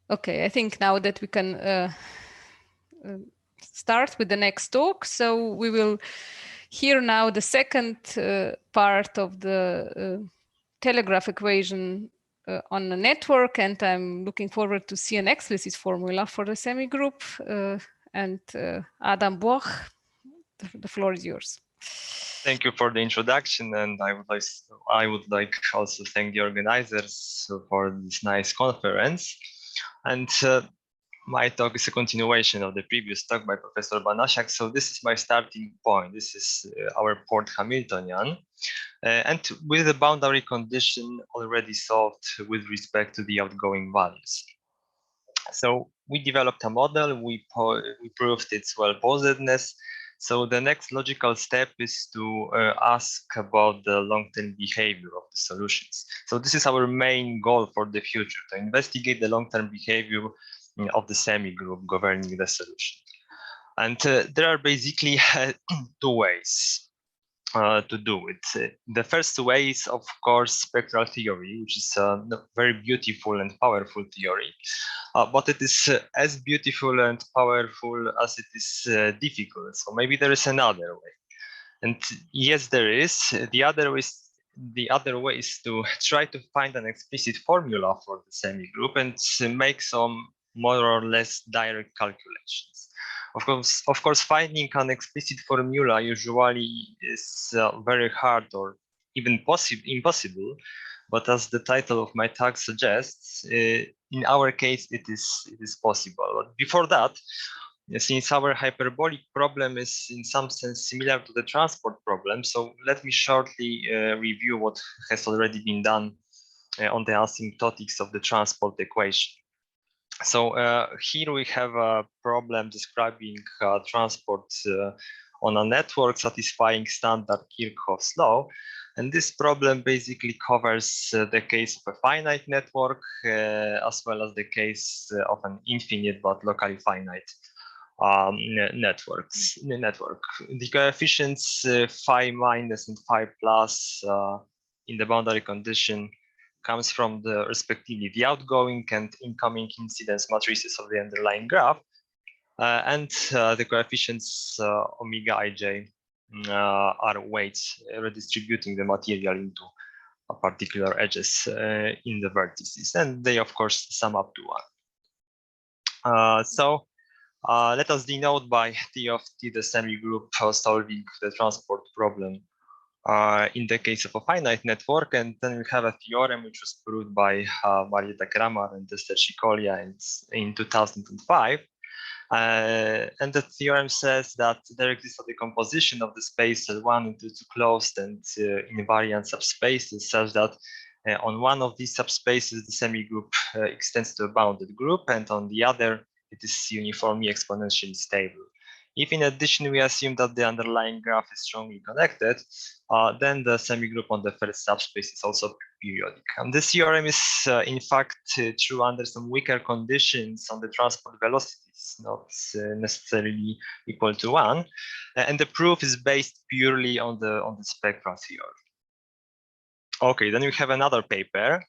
Okay, I think now that we can start with the next talk. So we will hear now the second part of the telegraph equation on a network, and I'm looking forward to see an explicit formula for the semigroup. And Adam Błoch, the floor is yours. Thank you for the introduction, and I would like also thank the organizers for this nice conference. And my talk is a continuation of the previous talk by Professor Banasiak. So this is my starting point. This is our port Hamiltonian, and with the boundary condition already solved with respect to the outgoing values. So we developed a model. We proved its well-posedness. So the next logical step is to ask about the long-term behavior of the solutions. So this is our main goal for the future, to investigate the long-term behavior of the semigroup governing the solution. And there are basically two ways to do it. The first way is, of course, spectral theory, which is a very beautiful and powerful theory. But it is as beautiful and powerful as it is difficult. So maybe there is another way. And yes, there is. The other way is to try to find an explicit formula for the semigroup and make some more or less direct calculations. Of course, finding an explicit formula usually is very hard or even impossible. But as the title of my talk suggests, in our case, it is possible. But before that, since our hyperbolic problem is in some sense similar to the transport problem, so let me shortly review what has already been done on the asymptotics of the transport equation. So here we have a problem describing transport on a network satisfying standard Kirchhoff's law. And this problem basically covers the case of a finite network as well as the case of an infinite but locally finite network. The coefficients phi minus and phi plus in the boundary condition comes from the respectively the outgoing and incoming incidence matrices of the underlying graph, and the coefficients omega ij are weights redistributing the material into a particular edges in the vertices, and they of course sum up to 1. So let us denote by T of T the semigroup solving the transport problem in the case of a finite network, and then we have a theorem which was proved by Marietta Kramer and Esther Chicolia in 2005. And the theorem says that there exists a decomposition of the space L1 into two closed and invariant subspaces, such that on one of these subspaces the semigroup extends to a bounded group, and on the other it is uniformly exponentially stable. If in addition we assume that the underlying graph is strongly connected, then the semigroup on the first subspace is also periodic. And this theorem is in fact true under some weaker conditions on the transport velocities, not necessarily equal to 1. And the proof is based purely on the spectral theory. Okay, then we have another paper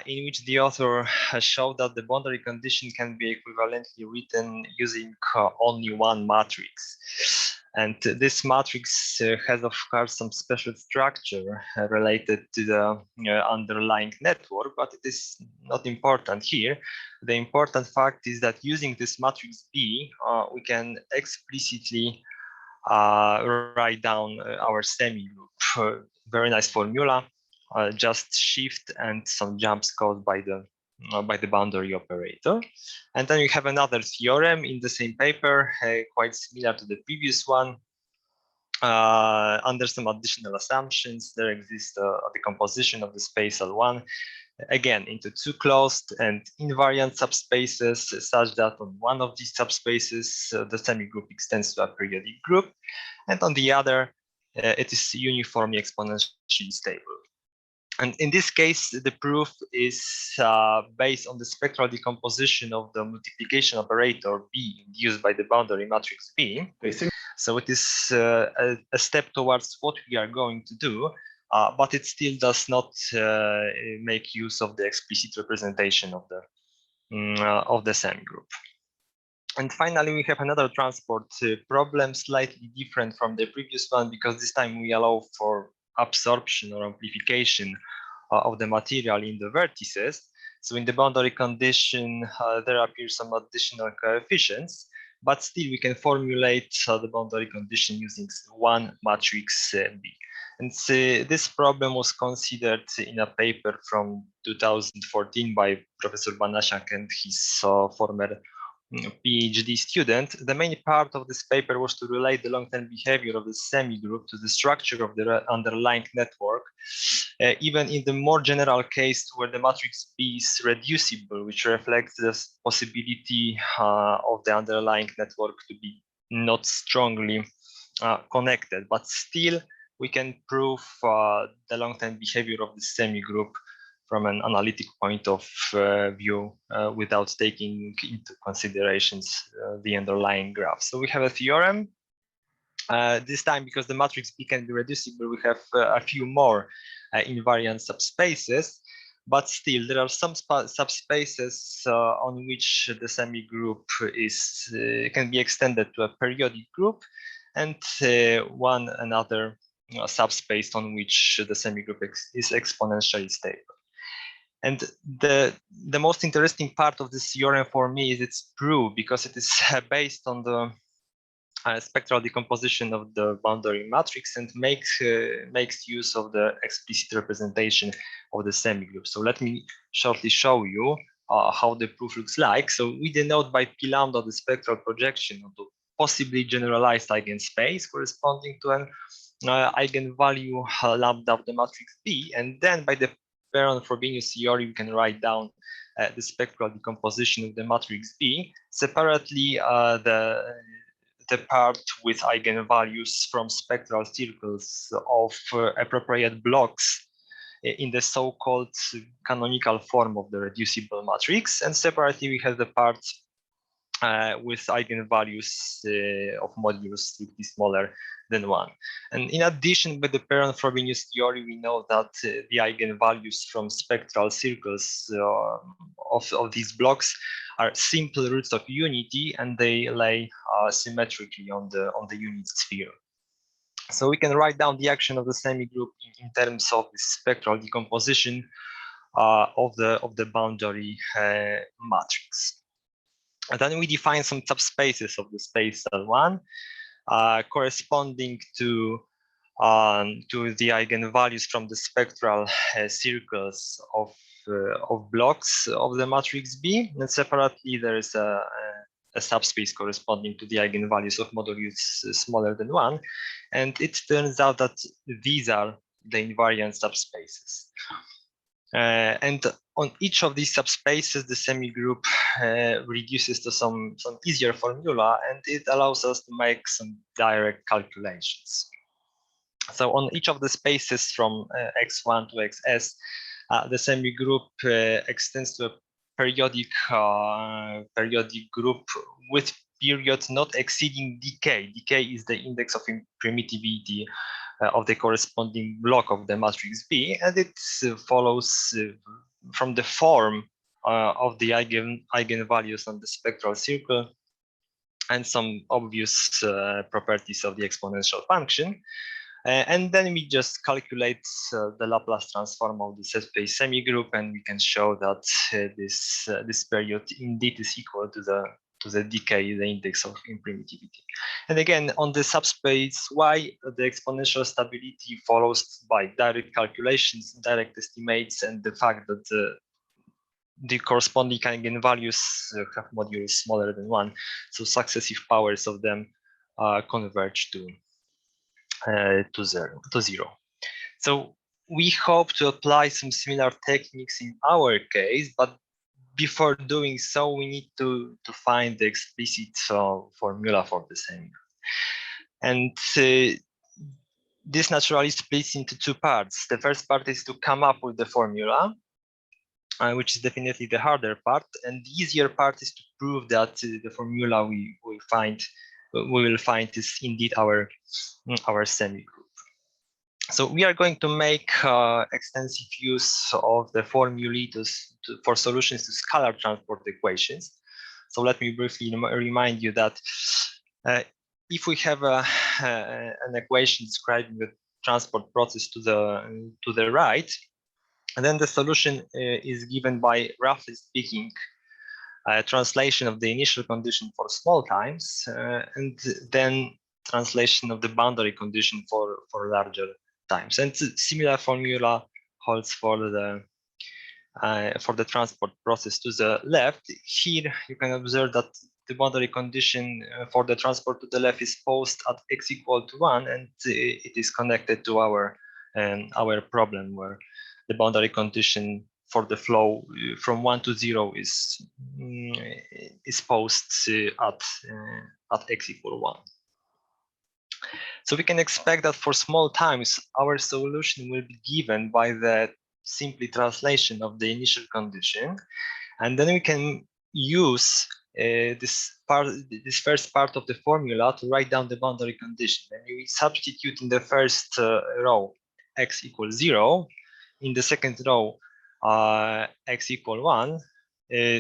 in which the author has showed that the boundary condition can be equivalently written using only one matrix. And this matrix has, of course, some special structure related to the underlying network, but it is not important here. The important fact is that using this matrix B, we can explicitly write down our semigroup. Very nice formula. Just shift and some jumps caused by the boundary operator. And then we have another theorem in the same paper, quite similar to the previous one. Under some additional assumptions, there exists a decomposition of the space L1, again, into two closed and invariant subspaces, such that on one of these subspaces, the semigroup extends to a periodic group, and on the other, it is uniformly exponentially stable. And in this case, the proof is based on the spectral decomposition of the multiplication operator B induced by the boundary matrix B. So it is a step towards what we are going to do, but it still does not make use of the explicit representation of of the semigroup. And finally, we have another transport problem, slightly different from the previous one, because this time we allow for absorption or amplification of the material in the vertices. So in the boundary condition, there appear some additional coefficients, but still we can formulate the boundary condition using one matrix B. And this problem was considered in a paper from 2014 by Professor Banasiak and his former PhD student. The main part of this paper was to relate the long-term behavior of the semigroup to the structure of the underlying network, even in the more general case where the matrix B is reducible, which reflects the possibility of the underlying network to be not strongly connected, but still we can prove the long-term behavior of the semigroup from an analytic point of view without taking into considerations the underlying graph. So we have a theorem. This time, because the matrix B can be reducible, we have a few more invariant subspaces, but still there are some subspaces on which the semigroup can be extended to a periodic group, and one another subspace on which the semigroup is exponentially stable. And the most interesting part of this theorem for me is its proof, because it is based on the spectral decomposition of the boundary matrix and makes use of the explicit representation of the semigroup. So let me shortly show you how the proof looks like. So we denote by P lambda the spectral projection of the possibly generalized eigenspace corresponding to an eigenvalue lambda of the matrix B, and then by the Perron-Frobenius theory, we can write down the spectral decomposition of the matrix B. Separately, the part with eigenvalues from spectral circles of appropriate blocks in the so-called canonical form of the reducible matrix. And separately, we have the part with eigenvalues of modulus strictly smaller than 1. And in addition, by the Perron-Frobenius theory, we know that the eigenvalues from spectral circles of these blocks are simple roots of unity, and they lay symmetrically on the unit sphere. So we can write down the action of the semigroup in terms of the spectral decomposition of the boundary matrix. And then we define some subspaces of the space L1 corresponding to the eigenvalues from the spectral circles of blocks of the matrix B. And separately, there is a subspace corresponding to the eigenvalues of modulus smaller than 1. And it turns out that these are the invariant subspaces. And on each of these subspaces, the semigroup reduces to some easier formula, and it allows us to make some direct calculations. So on each of the spaces from X1 to XS, the semigroup extends to a periodic group with period not exceeding decay. Decay is the index of impermittivity of the corresponding block of the matrix B, and it follows from the form of the eigenvalues on the spectral circle and some obvious properties of the exponential function. And then we just calculate the Laplace transform of the subspace semigroup, and we can show that this period indeed is equal to the decay, the index of impermittivity. And again, on the subspace Y, the exponential stability follows by direct calculations, direct estimates, and the fact that the corresponding eigenvalues have modulus smaller than 1, so successive powers of them converge to zero. So we hope to apply some similar techniques in our case, but before doing so, we need to find the explicit formula for the semigroup. And this naturally splits into two parts. The first part is to come up with the formula, which is definitely the harder part, and the easier part is to prove that the formula we will find is indeed our semigroup. So we are going to make extensive use of the formulae for solutions to scalar transport equations. So let me briefly remind you that if we have an equation describing the transport process to the right, and then the solution is given by, roughly speaking, a translation of the initial condition for small times, and then translation of the boundary condition for larger times. And similar formula holds for the transport process to the left. Here you can observe that the boundary condition for the transport to the left is posed at x equal to 1, and it is connected to our problem, where the boundary condition for the flow from 1 to 0 is posed at x equal 1. So we can expect that for small times, our solution will be given by the simply translation of the initial condition, and then we can use this first part of the formula to write down the boundary condition. And we substitute in the first row x equals 0, in the second row x equal 1.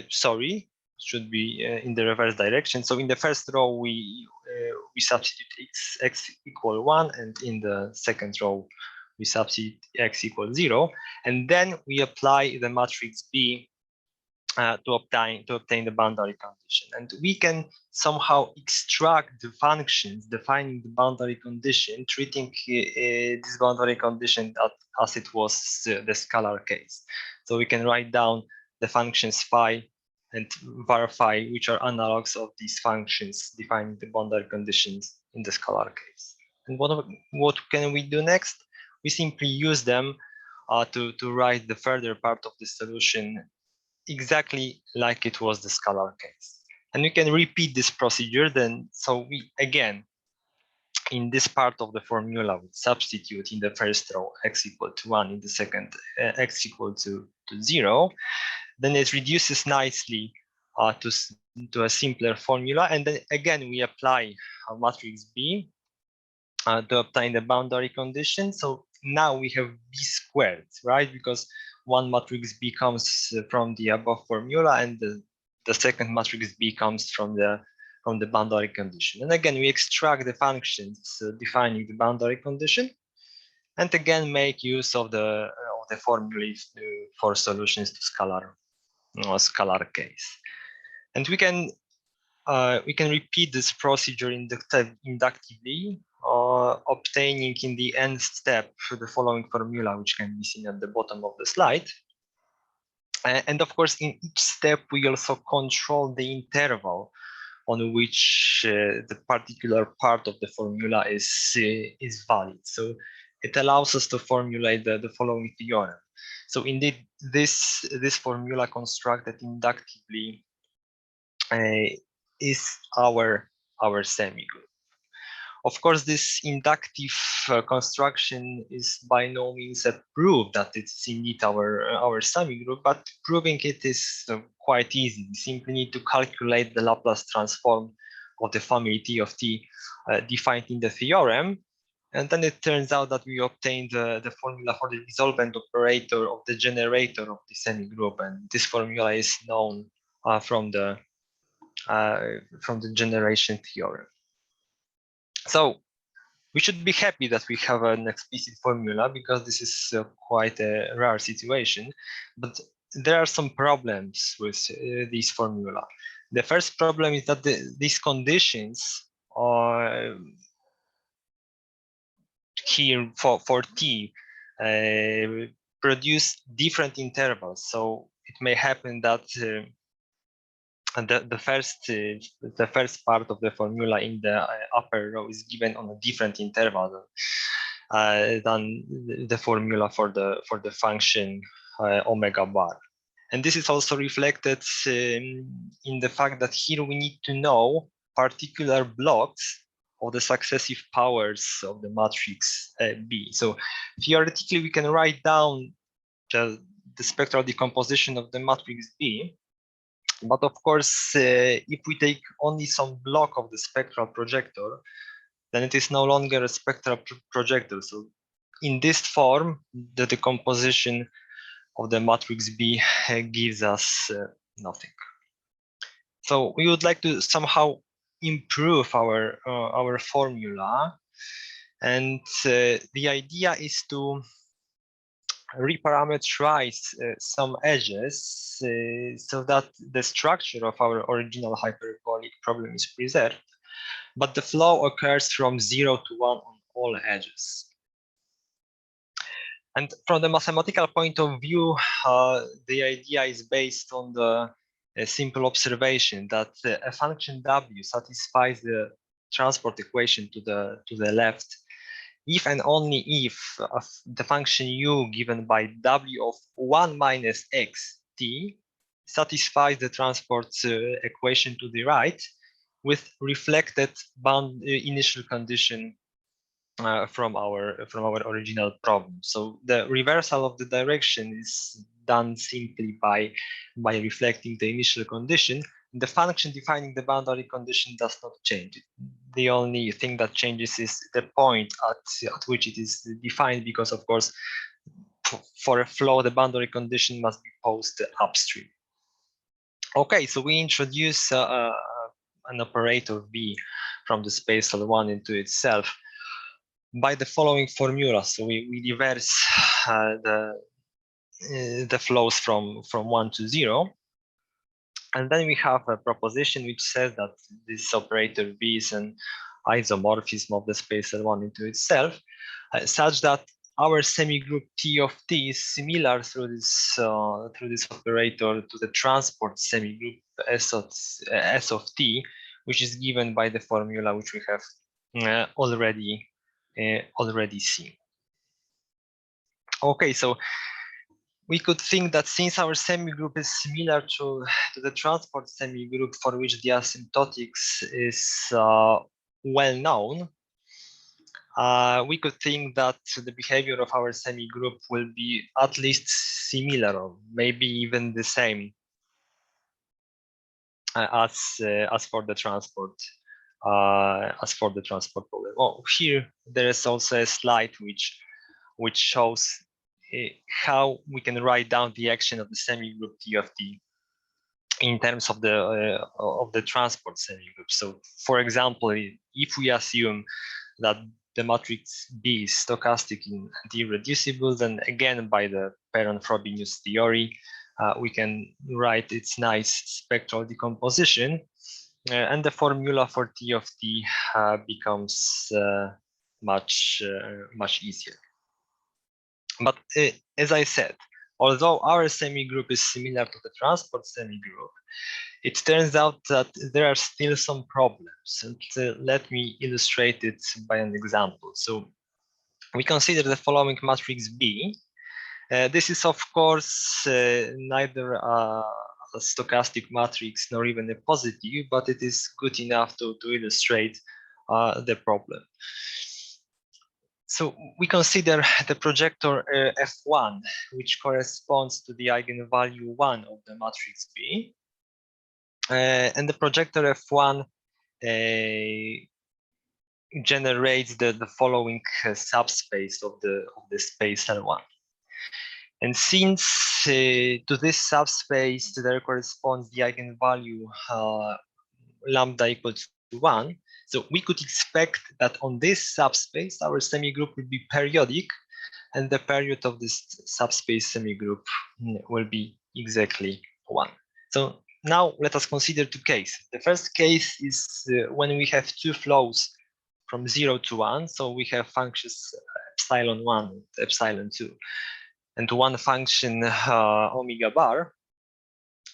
Sorry, should be in the reverse direction. So in the first row we substitute x equal 1, and in the second row we substitute x equals 0, and then we apply the matrix B to obtain the boundary condition. And we can somehow extract the functions defining the boundary condition, treating this boundary condition as it was the scalar case. So we can write down the functions phi and var phi, which are analogs of these functions defining the boundary conditions in the scalar case. And what can we do next? We simply use them to write the further part of the solution exactly like it was the scalar case. And we can repeat this procedure then. So we, again, in this part of the formula, we substitute in the first row x equal to 1, in the second x equal to 0. Then it reduces nicely to a simpler formula. And then again, we apply a matrix B to obtain the boundary condition. So now we have B squared, right? Because one matrix B comes from the above formula, and the second matrix B comes from the boundary condition. And again, we extract the functions defining the boundary condition, and again make use of the formulae for solutions to scalar case. And we can repeat this procedure inductively, obtaining in the nth step the following formula, which can be seen at the bottom of the slide. And of course, in each step, we also control the interval on which the particular part of the formula is valid. So it allows us to formulate the following theorem. So indeed, this formula constructed inductively is our semigroup. Of course, this inductive construction is by no means a proof that it's indeed our semigroup, but proving it is quite easy. We simply need to calculate the Laplace transform of the family T of T defined in the theorem, and then it turns out that we obtained the formula for the resolvent operator of the generator of the semigroup, and this formula is known from the generation theorem. So we should be happy that we have an explicit formula, because this is quite a rare situation. But there are some problems with this formula. The first problem is that these conditions are here for T produce different intervals. So it may happen that the first part of the formula in the upper row is given on a different interval than the formula for the function omega bar. And this is also reflected in the fact that here we need to know particular blocks of the successive powers of the matrix B. So theoretically, we can write down the spectral decomposition of the matrix B. But of course, if we take only some block of the spectral projector, then it is no longer a spectral projector. So in this form, the decomposition of the matrix B gives us nothing. So we would like to somehow improve our formula, and the idea is to reparametrize some edges so that the structure of our original hyperbolic problem is preserved, but the flow occurs from 0 to 1 on all edges. And from the mathematical point of view, the idea is based on the simple observation that a function w satisfies the transport equation to the left if and only if the function u given by w of 1 minus x t satisfies the transport equation to the right with reflected bound initial condition from our original problem. So the reversal of the direction is done simply by reflecting the initial condition. The function defining the boundary condition does not change. The only thing that changes is the point at which it is defined, because of course for a flow the boundary condition must be posed upstream. Okay, so we introduce an operator B from the space L1 into itself by the following formula. So we reverse the flows from 1 to 0. And then we have a proposition which says that this operator B is an isomorphism of the space L1 into itself, such that our semigroup T of T is similar through this operator to the transport semigroup S of T, which is given by the formula which we have already seen. Okay, so we could think that since our semigroup is similar to the transport semigroup for which the asymptotics is well known, we could think that the behavior of our semigroup will be at least similar, or maybe even the same as for the transport problem. Oh, here there is also a slide which shows how we can write down the action of the semigroup T of T in terms of the transport semigroup. So, for example, if we assume that the matrix B is stochastic and irreducible, then again by the Perron-Frobenius theory, we can write its nice spectral decomposition, and the formula for T of T becomes much easier. But as I said, although our semigroup is similar to the transport semigroup, it turns out that there are still some problems. And let me illustrate it by an example. So we consider the following matrix B. This is, of course, neither a stochastic matrix nor even a positive, but it is good enough to illustrate the problem. So we consider the projector F1, which corresponds to the eigenvalue 1 of the matrix B. And the projector F1 generates the following subspace of the space L1. And since to this subspace there corresponds the eigenvalue lambda equal to 1, so we could expect that on this subspace our semigroup will be periodic, and the period of this subspace semigroup will be exactly 1. So now let us consider two cases. The first case is when we have two flows from 0 to 1. So we have functions epsilon 1 and epsilon 2, and one function omega bar.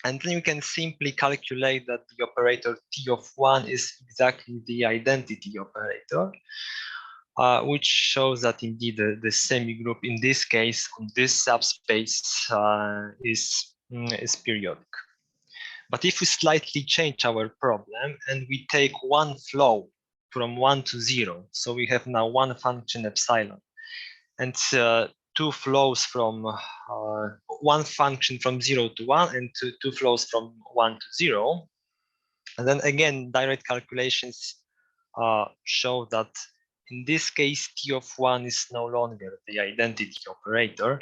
And then you can simply calculate that the operator T of 1 is exactly the identity operator, which shows that indeed the semigroup in this case on this subspace is periodic. But if we slightly change our problem and we take one flow from 1 to 0, so we have now one function epsilon, and two flows from one function from 0 to 1 and two flows from 1 to 0. And then again, direct calculations show that in this case, T of 1 is no longer the identity operator.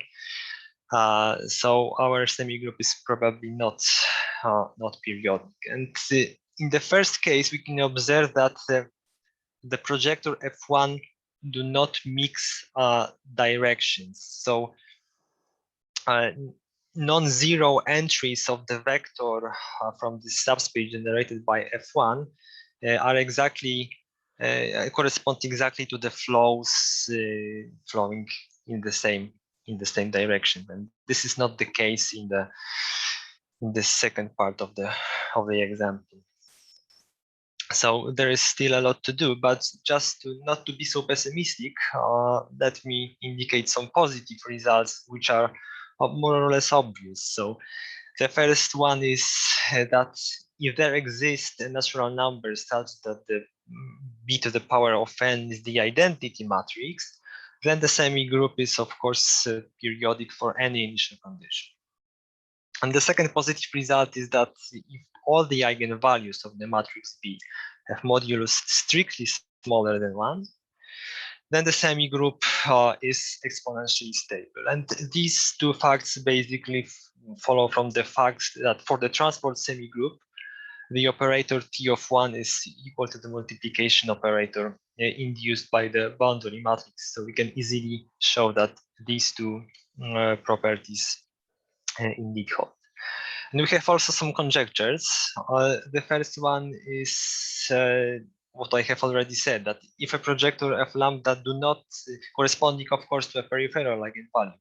So our semigroup is probably not periodic. And in the first case, we can observe that the projector F1 do not mix directions. So non-zero entries of the vector from the subspace generated by F1 are exactly correspond exactly to the flows flowing in the same direction, and this is not the case in the second part of the example. So there is still a lot to do, but just not to be so pessimistic, let me indicate some positive results which are more or less obvious. So the first one is that if there exists a natural number such that the b to the power of n is the identity matrix, then the semigroup is of course periodic for any initial condition. And the second positive result is that if all the eigenvalues of the matrix B have modulus strictly smaller than 1, then the semigroup is exponentially stable. And these two facts basically follow from the fact that for the transport semigroup, the operator T of 1 is equal to the multiplication operator induced by the boundary matrix. So we can easily show that these two properties indeed hold. And we have also some conjectures. The first one is what I have already said, that if a projector F lambda do not corresponding, of course, to a peripheral eigenvalue,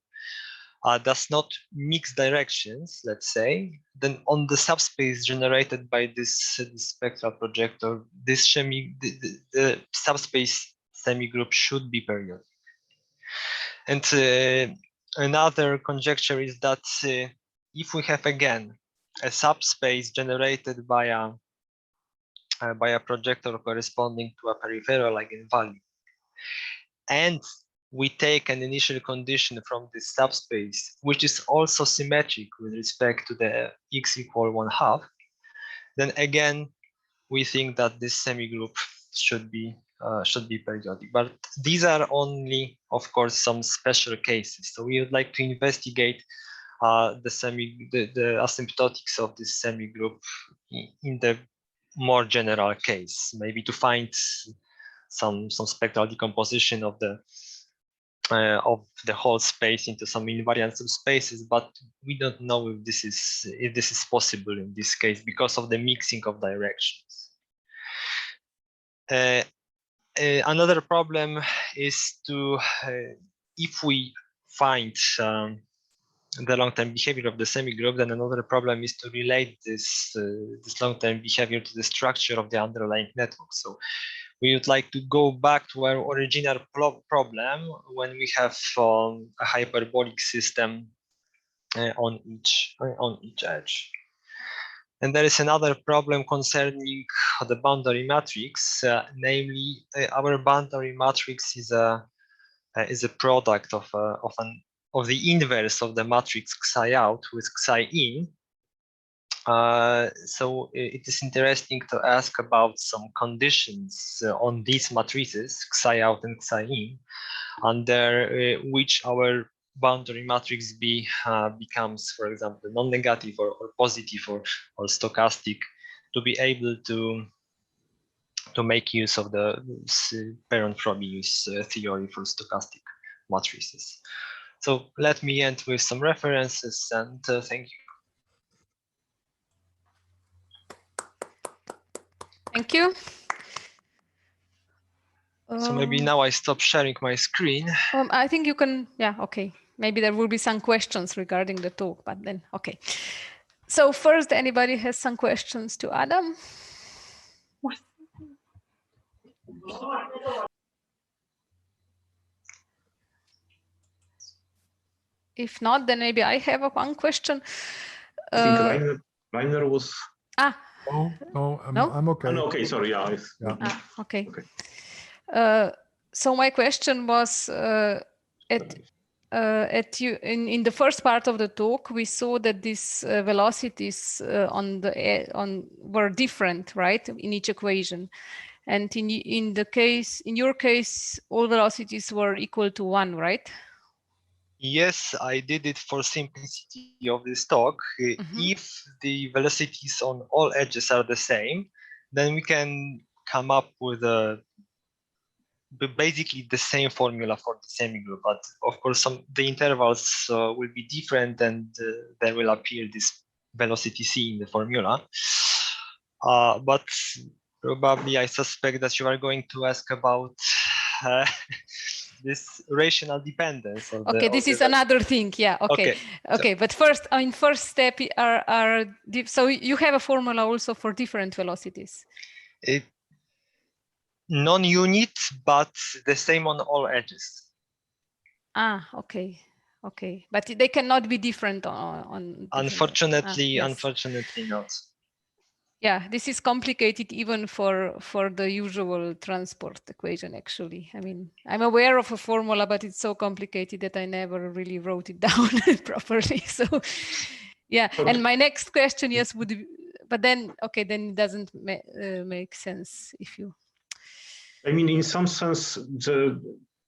does not mix directions, let's say, then on the subspace generated by this spectral projector, the subspace semigroup should be periodic. And another conjecture is that if we have again a subspace generated by a projector corresponding to a peripheral eigenvalue, and we take an initial condition from this subspace, which is also symmetric with respect to the x equal 1/2, then again we think that this semigroup should be periodic. But these are only, of course, some special cases. So we would like to investigate the asymptotics of this semigroup in the more general case, maybe to find some spectral decomposition of the whole space into some invariant subspaces, but we don't know if this is possible in this case because of the mixing of directions. Another problem is to if we find the long-term behavior of the semigroup, then another problem is to relate this long-term behavior to the structure of the underlying network. So we would like to go back to our original problem when we have a hyperbolic system on each edge. And there is another problem concerning the boundary matrix, namely our boundary matrix is a product of the inverse of the matrix xi out with xi in. So it is interesting to ask about some conditions on these matrices, xi out and xi in, under which our boundary matrix B becomes, for example, non-negative or positive or stochastic, to be able to make use of the Perron-Frobius theory for stochastic matrices. So let me end with some references, and thank you. Thank you. So maybe now I stop sharing my screen. I think you can, yeah, okay. Maybe there will be some questions regarding the talk, but then, okay. So first, anybody has some questions to Adam? If not, then maybe I have one question. I think Rainer was. No, I'm okay. Oh, no, okay, sorry, yeah. Okay. So my question was in the first part of the talk, we saw that these velocities were different, right, in each equation. And in your case, all velocities were equal to 1, right? Yes, I did it for simplicity of this talk. If the velocities on all edges are the same, then we can come up with basically the same formula for the semigroup. But of course, the intervals will be different, and there will appear this velocity c in the formula. But probably I suspect that you are going to ask about this rational dependence. Okay, this is another thing. Yeah. Okay. Okay. But first, in first step, so you have a formula also for different velocities. Non-unit, but the same on all edges. Ah, okay. Okay, but they cannot be different on unfortunately, yes. Unfortunately not. Yeah, this is complicated even for the usual transport equation, actually. I mean, I'm aware of a formula, but it's so complicated that I never really wrote it down properly. So, yeah. And my next question, yes, would be, but then, okay, then it doesn't make sense if you. I mean, in some sense,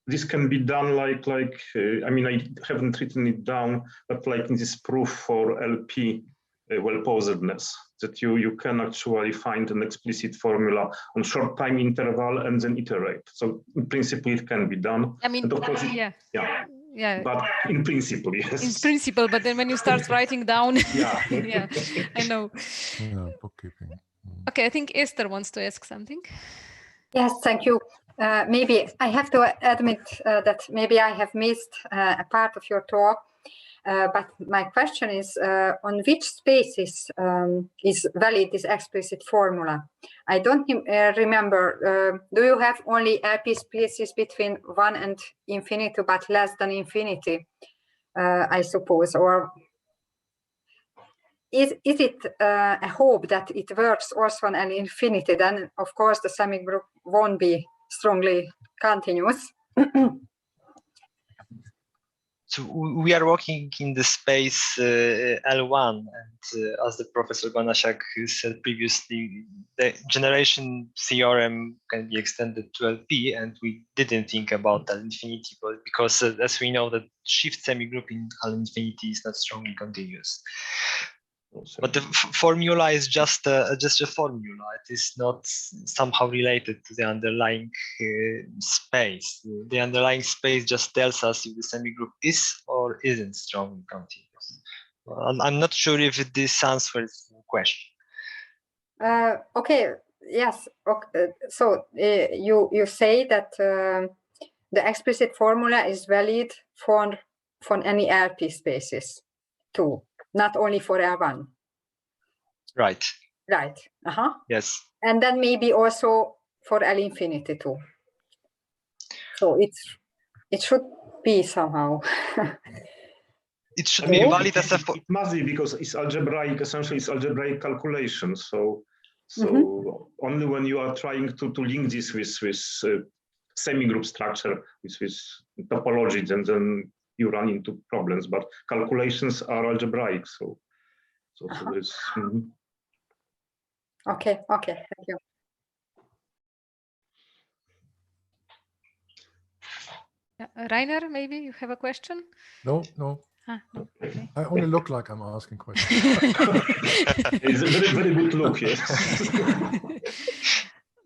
this can be done I mean, I haven't written it down, but like in this proof for LP well-posedness, that you can actually find an explicit formula on short time interval and then iterate. So in principle, it can be done. I mean, and of course, yeah. But in principle, yes. In principle, but then when you start writing down, yeah, I know. Yeah, bookkeeping. Okay, I think Esther wants to ask something. Yes, thank you. Maybe I have to admit that maybe I have missed a part of your talk, but my question is, on which spaces is valid this explicit formula? I don't remember. Do you have only LP spaces between 1 and infinity, but less than infinity, I suppose? Or is it a hope that it works also on an infinity? Then, of course, the semigroup won't be strongly continuous. So we are working in the space L1, and as the Professor Banasiak said previously, the generation theorem can be extended to LP, and we didn't think about that infinity, but because as we know, the shift semigroup in L infinity is not strongly continuous. But the formula is just a formula. It is not somehow related to the underlying space. The underlying space just tells us if the semigroup is or isn't strongly continuous. I'm not sure if this answers the question. Okay. Yes. Okay. So you say that the explicit formula is valid for any LP spaces too, not only for L1. Right. Right. Yes. And then maybe also for L infinity too. So it should be somehow. It should be valid as a. It must be, because it's algebraic. Essentially, it's algebraic calculation. So only when you are trying to link this with semigroup structure, with topology, then you run into problems. But calculations are algebraic. So there's. Okay, thank you. Rainer, maybe you have a question? No. No. Okay. I only look like I'm asking questions. It's a very, very good look, yes.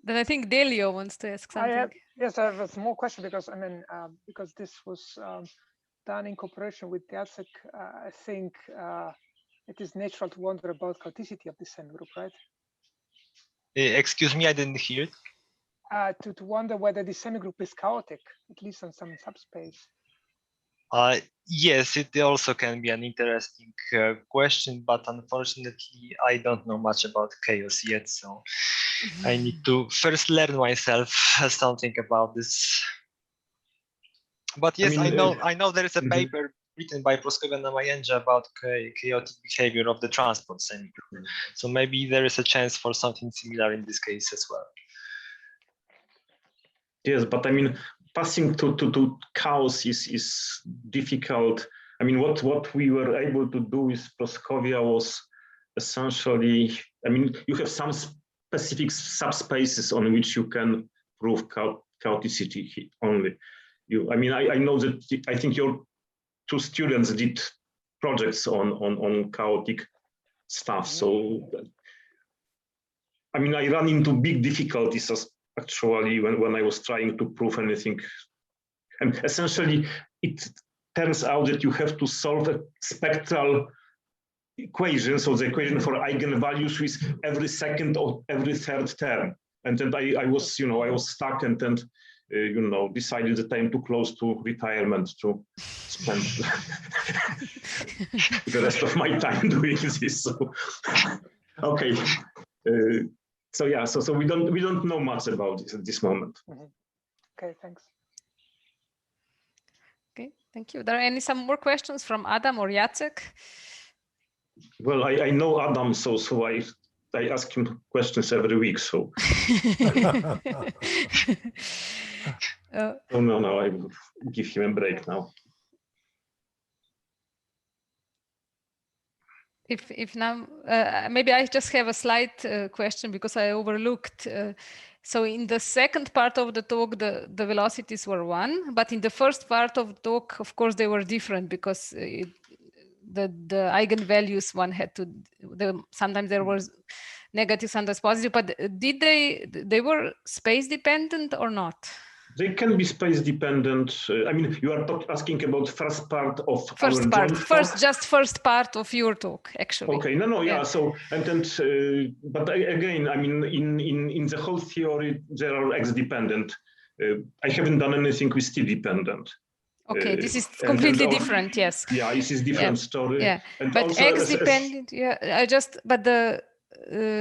Then I think Delio wants to ask something. Yes, I have a small question, because I mean, because this was done in cooperation with the ASIC, I think it is natural to wonder about chaoticity of this semigroup, right? Excuse me, I didn't hear it. To wonder whether the semigroup is chaotic, at least on some subspace. Yes, it also can be an interesting question, but unfortunately, I don't know much about chaos yet, so I need to first learn myself something about this. But yes, I know there is a paper written by Proskova Namajenja about chaotic behavior of the transport semigroup. So maybe there is a chance for something similar in this case as well. Yes, but I mean, passing to chaos is difficult. I mean, what we were able to do with Proskovia was essentially, I mean, you have some specific subspaces on which you can prove chaoticity only. I mean, I know that I think your two students did projects on chaotic stuff. So, I mean, I ran into big difficulties actually when I was trying to prove anything. And essentially, it turns out that you have to solve a spectral equation, so the equation for eigenvalues with every second or every third term. And then I was, you know, I was stuck, and then, you know, decided the time too close to retirement to spend the rest of my time doing this. So, okay. So yeah, so we don't know much about this at this moment. Okay, thanks. Okay, thank you. Are there some more questions from Adam or Jacek? Well, I know Adam, so I ask him questions every week. So no, I will give him a break now. If now, maybe I just have a slight question because I overlooked. So in the second part of the talk, the velocities were 1, but in the first part of the talk, of course, they were different because the eigenvalues one had to. Sometimes there was negative, sometimes positive. But did they were space dependent or not? They can be space dependent. I mean, you are asking about first part of first our part. joint First, talk? Just first part of your talk, actually. Okay, no, yeah. So and then, but again, I mean, in the whole theory, there are X dependent. I haven't done anything with T dependent. Okay, this is completely different. Yes. Yeah, this is different story. Yeah, and but also X dependent.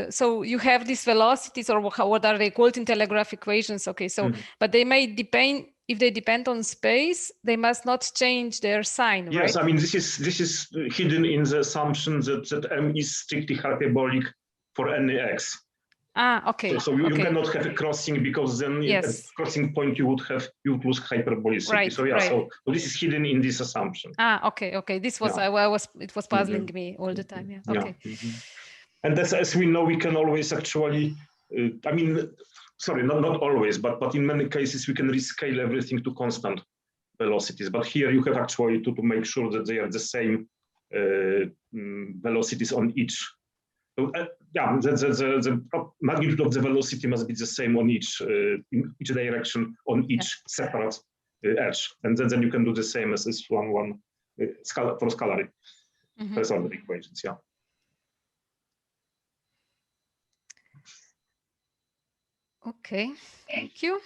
So you have these velocities, or what are they called in telegraph equations? Okay, so but they may depend. If they depend on space, they must not change their sign, yes, right? I mean, this is hidden in the assumption that M is strictly hyperbolic for any X. Okay. So you cannot have a crossing, because then at crossing point you would lose hyperbolicity. Right, so yeah, right. so this is hidden in this assumption. Okay. This was it was puzzling me all the time. Yeah. Okay. Yeah. And as we know, we can always actually, I mean, sorry, not always, but in many cases we can rescale everything to constant velocities. But here you have actually to make sure that they are the same velocities on each. So, the magnitude of the velocity must be the same on each in each direction on each separate edge, and then you can do the same as this one for scalary first order equations. Yeah. Okay, thank you.